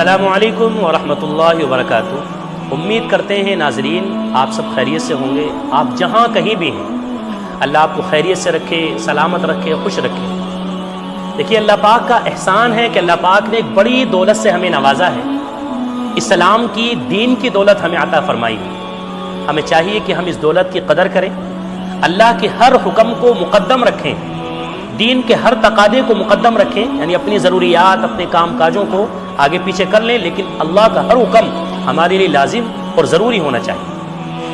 السلام علیکم ورحمۃ اللہ وبرکاتہ۔ امید کرتے ہیں ناظرین آپ سب خیریت سے ہوں گے۔ آپ جہاں کہیں بھی ہیں اللہ آپ کو خیریت سے رکھے، سلامت رکھے، خوش رکھے۔ دیکھیے اللہ پاک کا احسان ہے کہ اللہ پاک نے ایک بڑی دولت سے ہمیں نوازا ہے، اسلام کی، دین کی دولت ہمیں عطا فرمائی ہے۔ ہمیں چاہیے کہ ہم اس دولت کی قدر کریں، اللہ کے ہر حکم کو مقدم رکھیں، دین کے ہر تقاضے کو مقدم رکھیں، یعنی اپنی ضروریات، اپنے کام کاجوں کو آگے پیچھے کر لیں، لیکن اللہ کا ہر حکم ہمارے لیے لازم اور ضروری ہونا چاہیے۔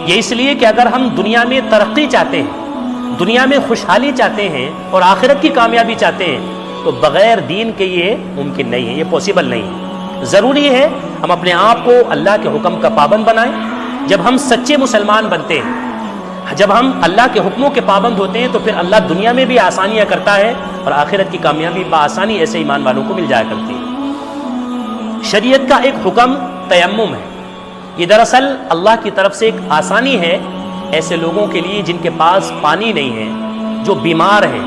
یہ اس لیے کہ اگر ہم دنیا میں ترقی چاہتے ہیں، دنیا میں خوشحالی چاہتے ہیں اور آخرت کی کامیابی چاہتے ہیں تو بغیر دین کے یہ ممکن نہیں ہے، یہ پاسبل نہیں ہے۔ ضروری ہے ہم اپنے آپ کو اللہ کے حکم کا پابند بنائیں۔ جب ہم سچے مسلمان بنتے ہیں، جب ہم اللہ کے حکموں کے پابند ہوتے ہیں تو پھر اللہ دنیا میں بھی آسانیاں کرتا ہے اور آخرت کی کامیابی بآسانی ایسے ایمان والوں کو مل جایا کرتی ہے۔ شریعت کا ایک حکم تیمم ہے، یہ دراصل اللہ کی طرف سے ایک آسانی ہے ایسے لوگوں کے لیے جن کے پاس پانی نہیں ہے، جو بیمار ہیں،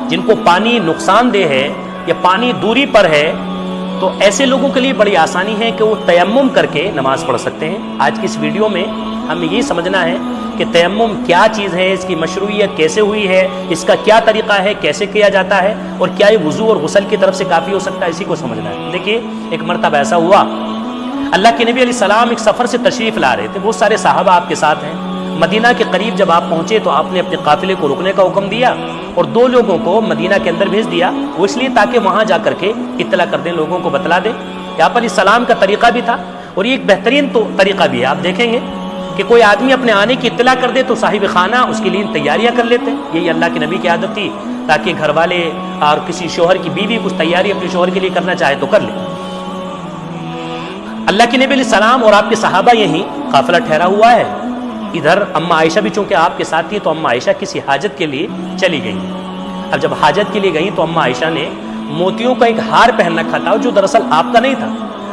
جن کو پانی نقصان دہ ہے یا پانی دوری پر ہے، تو ایسے لوگوں کے لیے بڑی آسانی ہے کہ وہ تیمم کر کے نماز پڑھ سکتے ہیں۔ آج کی اس ویڈیو میں ہمیں یہ سمجھنا ہے کہ تیمم کیا چیز ہے، اس کی مشروعیت کیسے ہوئی ہے، اس کا کیا طریقہ ہے، کیسے کیا جاتا ہے، اور کیا یہ وضو اور غسل کی طرف سے کافی ہو سکتا ہے، اسی کو سمجھنا ہے۔ دیکھیے ایک مرتبہ ایسا ہوا، اللہ کے نبی علیہ السلام ایک سفر سے تشریف لا رہے تھے، بہت سارے صحابہ آپ کے ساتھ ہیں۔ مدینہ کے قریب جب آپ پہنچے تو آپ نے اپنے قافلے کو رکنے کا حکم دیا اور 2 لوگوں کو مدینہ کے اندر بھیج دیا، وہ اس لیے تاکہ وہاں جا کر کے اطلاع کر دیں، لوگوں کو بتلا دیں۔ آپ علیہ السلام کا طریقہ بھی تھا اور یہ ایک بہترین تو طریقہ بھی ہے۔ آپ دیکھیں گے کہ کوئی آدمی اپنے آنے کی اطلاع کر دے تو صاحب خانہ اس کے لیے تیاریاں کر لیتے، یہی اللہ کے نبی کی عادت تھی، تاکہ گھر والے اور کسی شوہر کی بیوی کچھ تیاری اپنے شوہر کے لیے کرنا چاہے تو کر لے۔ اللہ کے نبی علیہ السلام اور آپ کے صحابہ یہیں قافلہ ٹھہرا ہوا ہے۔ ادھر اما عائشہ بھی چونکہ آپ کے ساتھ تھی تو اما عائشہ کسی حاجت کے لیے چلی گئی۔ اب جب حاجت کے لیے گئی تو اما عائشہ نے موتیوں کا ایک ہار پہن رکھا تھا جو دراصل آپ کا نہیں تھا،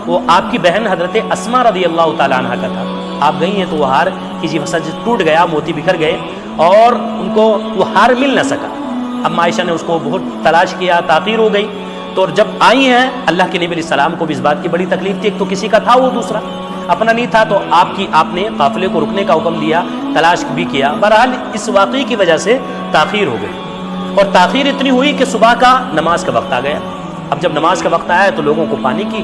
وہ آپ کی بہن حضرت اسماء رضی اللہ تعالیٰ عنہ کا تھا۔ آپ گئی ہیں تو وہ ہار کسی وجہ سے ٹوٹ گیا، موتی بکھر گئے اور ان کو وہ ہار مل نہ سکا۔ اما عائشہ نے اس کو بہت تلاش کیا، تاخیر ہو گئی، تو جب آئی ہیں اللہ کے نبی علیہ السلام کو بھی اس بات کی بڑی تکلیف تھی، ایک تو کسی کا تھا وہ دوسرا اپنا نہیں تھا، تو آپ نے قافلے کو رکنے کا حکم دیا، تلاش بھی کیا۔ بہرحال اس واقعے کی وجہ سے تاخیر ہو گئی اور تاخیر اتنی ہوئی کہ صبح کا نماز کا وقت آ گیا۔ اب جب نماز کا وقت آیا تو لوگوں کو پانی کی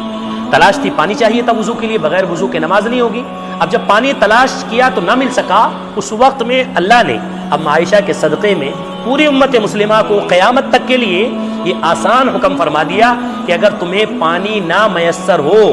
تلاش تھی، پانی چاہیے تھا وضو کے لیے، بغیر وضو کے نماز نہیں ہوگی۔ اب جب پانی تلاش کیا تو نہ مل سکا، اس وقت میں اللہ نے اما عائشہ کے صدقے میں پوری امت مسلمہ کو قیامت تک کے لیے یہ آسان حکم فرما دیا کہ اگر تمہیں پانی نہ میسر ہو،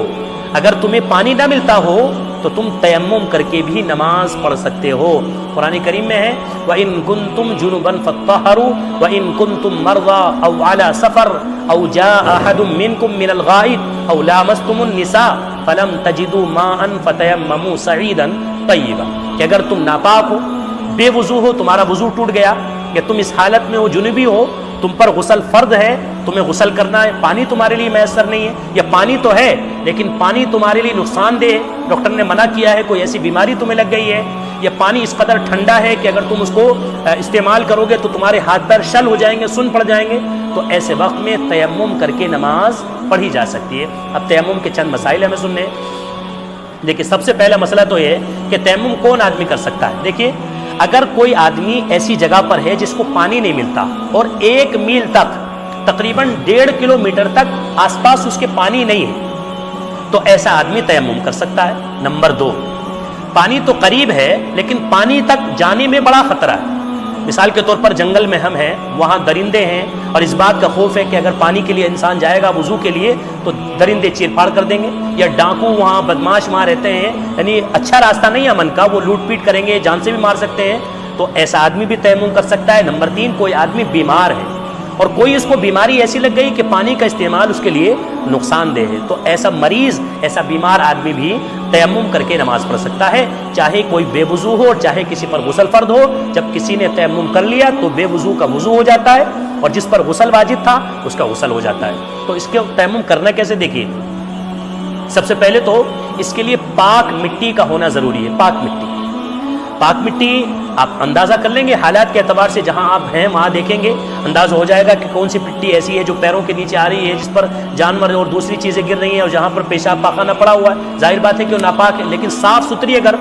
اگر تمہیں پانی نہ ملتا ہو تو تم تیمم کر کے بھی نماز پڑھ سکتے ہو۔ قرآن کریم میں ہے وَإِن كُنتُمْ جُنُبًا فَاطَّهَّرُوا وَإِن كُنتُمْ مَرْضَىٰ أَوْ عَلَىٰ سَفَرٍ أَوْ جَاءَ أَحَدٌ مِّنكُم مِّنَ الْغَائِطِ أَوْ لَامَسْتُمُ النِّسَاءَ فَلَمْ تَجِدُوا مَاءً فَتَيَمَّمُوا صَعِيدًا طَيِّبًا، کہ اگر تم ناپاک ہو، بے وضو ہو، تمہارا وضو ٹوٹ گیا، یا تم اس حالت میں ہو جنوبی ہو، تم پر غسل فرض ہے، تمہیں غسل کرنا ہے، پانی تمہارے لیے میسر نہیں ہے، یا پانی تو ہے لیکن پانی تمہارے لیے نقصان دہ ہے، ڈاکٹر نے منع کیا ہے، کوئی ایسی بیماری تمہیں لگ گئی ہے، یا پانی اس قدر ٹھنڈا ہے کہ اگر تم اس کو استعمال کرو گے تو تمہارے ہاتھ پیر شل ہو جائیں گے، سن پڑ جائیں گے، تو ایسے وقت میں تیمم کر کے نماز پڑھی جا سکتی ہے۔ اب تیمم کے چند مسائل ہمیں سننے ہیں۔ دیکھیے سب سے پہلا مسئلہ تو یہ کہ تیمم کون آدمی کر سکتا ہے۔ دیکھیے اگر کوئی آدمی ایسی جگہ پر ہے جس کو پانی نہیں ملتا اور 1 میل تک، تقریباً 1.5 کلومیٹر تک آس پاس اس کے پانی نہیں ہے، تو ایسا آدمی تیمم کر سکتا ہے۔ نمبر 2، پانی تو قریب ہے لیکن پانی تک جانے میں بڑا خطرہ ہے۔ مثال کے طور پر جنگل میں ہم ہیں، وہاں درندے ہیں اور اس بات کا خوف ہے کہ اگر پانی کے لیے انسان جائے گا وضو کے لیے تو درندے چیر پھاڑ کر دیں گے، یا ڈاکو وہاں بدماش وہاں رہتے ہیں، یعنی اچھا راستہ نہیں ہے امن کا، وہ لوٹ پیٹ کریں گے، جان سے بھی مار سکتے ہیں، تو ایسا آدمی بھی تیمم کر سکتا ہے۔ نمبر 3، کوئی آدمی بیمار ہے اور کوئی اس کو بیماری ایسی لگ گئی کہ پانی کا استعمال اس کے لیے نقصان دہ ہے، تو ایسا مریض، ایسا بیمار آدمی بھی تیمم کر کے نماز پڑھ سکتا ہے، چاہے کوئی بے وضو ہو، چاہے کسی پر غسل فرض ہو۔ جب کسی نے تیمم کر لیا تو بے وضو کا وضو ہو جاتا ہے اور جس پر غسل واجب تھا اس کا غسل ہو جاتا ہے۔ تو اس کے تیمم کرنا کیسے، دیکھیے سب سے پہلے تو اس کے لیے پاک مٹی کا ہونا ضروری ہے، پاک مٹی۔ پاک مٹی آپ اندازہ کر لیں گے حالات کے اعتبار سے، جہاں آپ ہیں وہاں دیکھیں گے، اندازہ ہو جائے گا کہ کون سی مٹی ایسی ہے جو پیروں کے نیچے آ رہی ہے، جس پر جانور اور دوسری چیزیں گر رہی ہیں، اور جہاں پر پیشاب پاخانہ پڑا ہوا ہے، ظاہر بات ہے کہ وہ ناپاک ہے، لیکن صاف ستھری اگر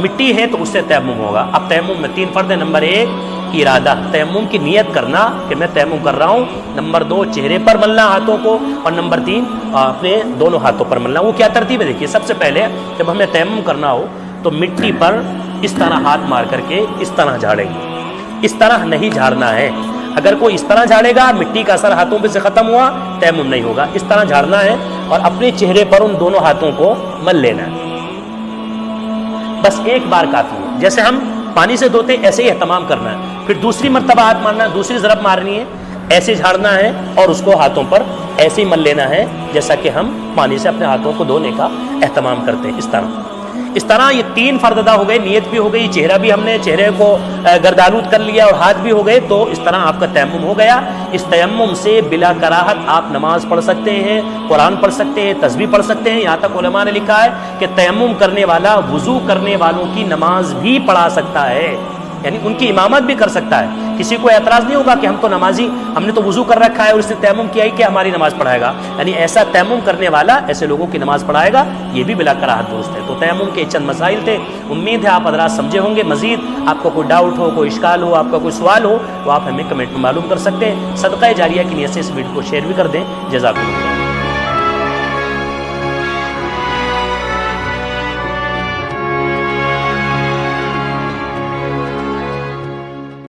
مٹی ہے تو اس سے تیمم ہوگا۔ اب تیمم میں 3 فرض ہیں۔ نمبر 1 ارادہ، تیمم کی نیت کرنا کہ میں تیمم کر رہا ہوں۔ نمبر 2 چہرے پر ملنا ہاتھوں کو، اور نمبر 3 اپنے دونوں ہاتھوں پر ملنا۔ وہ کیا ترتیب ہے دیکھیے، سب سے پہلے جب ہمیں تیمم کرنا ہو تو مٹی پر اس طرح ہاتھ مار کر کے اس طرح جھاڑیں گے، اس طرح نہیں جھاڑنا ہے۔ اگر کوئی اس طرح جھاڑے گا، مٹی کا اثر ہاتھوں پہ سے ختم ہوا، تیمم نہیں ہوگا۔ اس طرح جھاڑنا ہے اور اپنے چہرے پر ان دونوں ہاتھوں کو مل لینا ہے، بس ایک بار کافی ہے۔ جیسے ہم پانی سے دھوتے ایسے ہی اہتمام کرنا ہے، پھر دوسری مرتبہ ہاتھ مارنا ہے، دوسری ضرب مارنی ہے، ایسے جھاڑنا ہے اور اس کو ہاتھوں پر ایسے ہی مل لینا ہے جیسا کہ ہم پانی سے اپنے ہاتھوں کو دھونے کا اہتمام کرتے ہیں۔ اس طرح یہ 3 فرض ادا ہو گئے، نیت بھی ہو گئی، چہرہ بھی ہم نے چہرے کو گردآلود کر لیا، اور ہاتھ بھی ہو گئے، تو اس طرح آپ کا تیمم ہو گیا۔ اس تیمم سے بلا کراہت آپ نماز پڑھ سکتے ہیں، قرآن پڑھ سکتے ہیں، تسبیح پڑھ سکتے ہیں۔ یہاں تک علماء نے لکھا ہے کہ تیمم کرنے والا وضو کرنے والوں کی نماز بھی پڑھا سکتا ہے، یعنی ان کی امامت بھی کر سکتا ہے۔ کسی کو اعتراض نہیں ہوگا کہ ہم تو نمازی، ہم نے تو وضو کر رکھا ہے اور اس نے تیمم کیا ہی کہ ہماری نماز پڑھائے گا، یعنی ایسا تیمم کرنے والا ایسے لوگوں کی نماز پڑھائے گا، یہ بھی بلا کراہت درست ہے۔ تو تیمم کے چند مسائل تھے، امید ہے آپ حضرات سمجھے ہوں گے۔ مزید آپ کو کوئی ڈاؤٹ ہو، کوئی اشکال ہو، آپ کا کوئی سوال ہو، تو آپ ہمیں کمنٹ میں معلوم کر سکتے ہیں۔ صدقہ جاریہ کی نیت سے اس ویڈیو کو شیئر بھی کر دیں۔ جزاکم اللہ۔